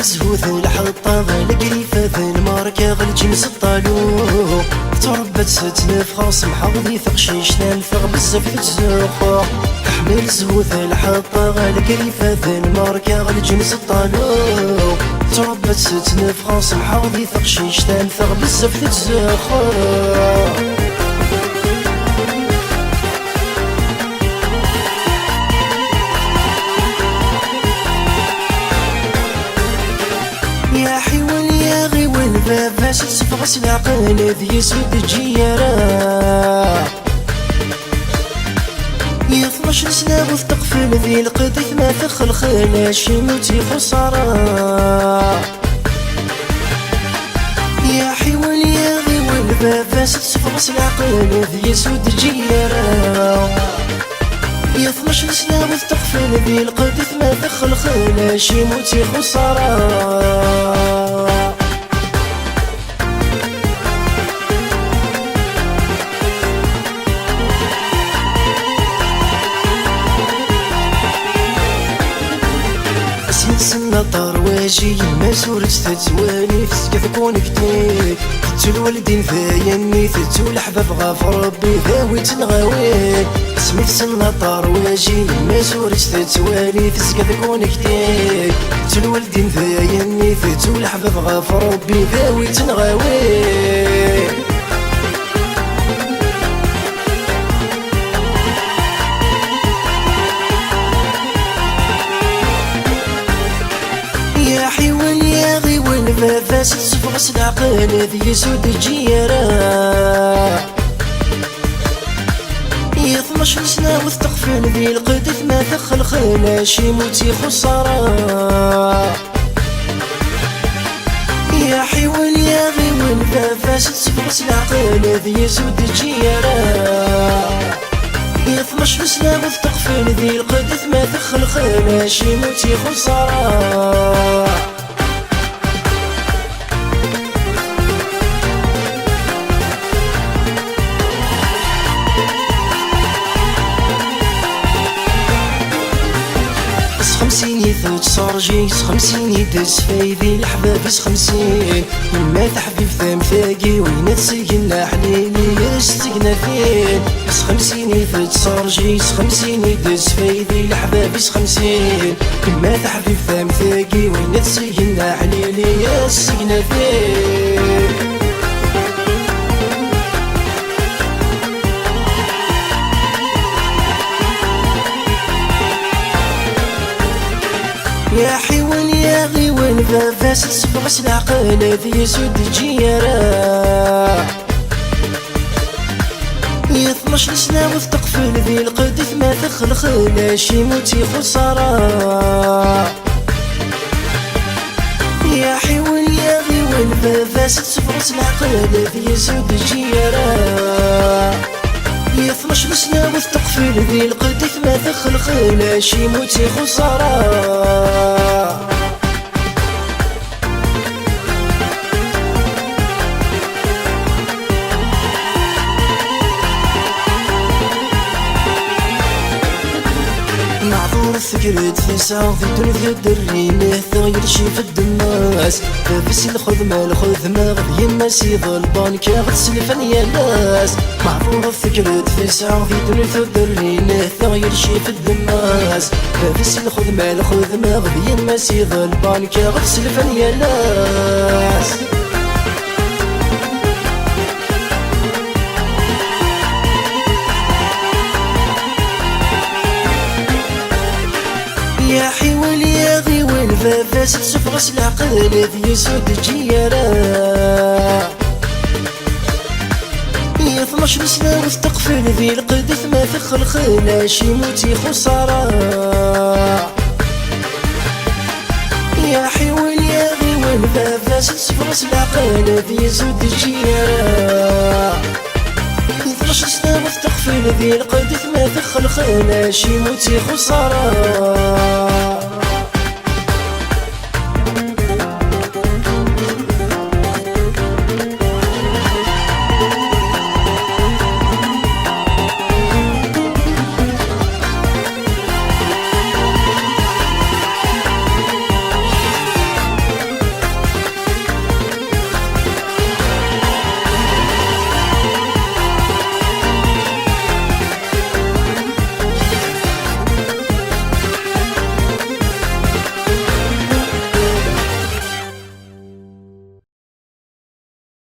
الزهوث الحطة القريفة الماركة غالجنس الطالو تربت ستنف خاصم حظي ثقشيش ننفغ بزاف تزوخ تحمل الزهوث الحطة القريفة الماركة غالجنس الطالو تربت ستنف خاصم حظي ثقشيش تنفغ بزاف تزوخ يا حيوان يا غيوان باباس تفغس العقل ذي يسود الجيارة يا 12 سنة وثقفل ذي القديث ما تخل خلاش يموتي خسارة يا حيوان يا غيوان باباس تفغس العقل ذي يسود الجيارة يا 12 سنة وثقفل ذي القديث ما تخل خلاش يموتي خسارة سنة طرواجي ما سورت تتوالي فسكت كون كتير تتو الوالدين ثايني تتو الحباب غاف ربي ذاوي تنغاوي سميت سنة طرواجي ما سورت تتوالي فسكت كون كتير تتو الوالدين ثايني تتو الحباب غاف ربي ذاوي تنغاوي يا حيوان يا غيوان باباس تفغس العقل ذي يسود الجيارة يا 12 سنة وثقفل ذي القديث ما تخل خلاش يموتي خسارة يا حيوان يا غيوان باباس تفغس العقل ذي يسود الجيارة يا 12 سنة وثقفل ذي القديث ما تخل خلاش يموتي خسارة خمسيني ثوت صارجي 50 يدس فايدي الحباب 50 ما تحبيب ثام ثاقي وين تسقنا حليلي يستقنا فين 50 ثوت صارجي 50 يدس فايدي الحباب 50 ما تحبيب ثام ثاقي وين تسقنا حليلي يستقنا فين يا حيوان يا غيوان باباس تفغس العقل ذي يسود الجيارة يا 12 سنة وثقفل ذي القديث ما تخل خلاش يموتي خسارة يا حيوان يا غيوان باباس تفغس العقل ذي يسود الجيارة يا 12 سنة وثقفل ذي القديث ما تخل خلاش يموتي خسارة معذور الثقرد في ساعة في الدنيا درينه تغير شي في الدماس بس الخذمة الخذمة غد يما سيض البانك غتسلفن يا ناس معذور الثقرد في ساعة في الدنيا درينه تغير شي في الدماس بس الخذمة الخذمة غد يما سيض البانك غتسلفن يا ناس يا حيوان يا غيوان باباس تفغس العقل ذي يسود الجيارة يا 12 سنة وثقفل ذي القديث ما تخل خلاش يموتي خسارة يا حيوان يا غيوان باباس تفغس العقل ذي يسود الجيارة 12 سنة وثقفل ذي القديث ما تخل خلاش يموتي خسارة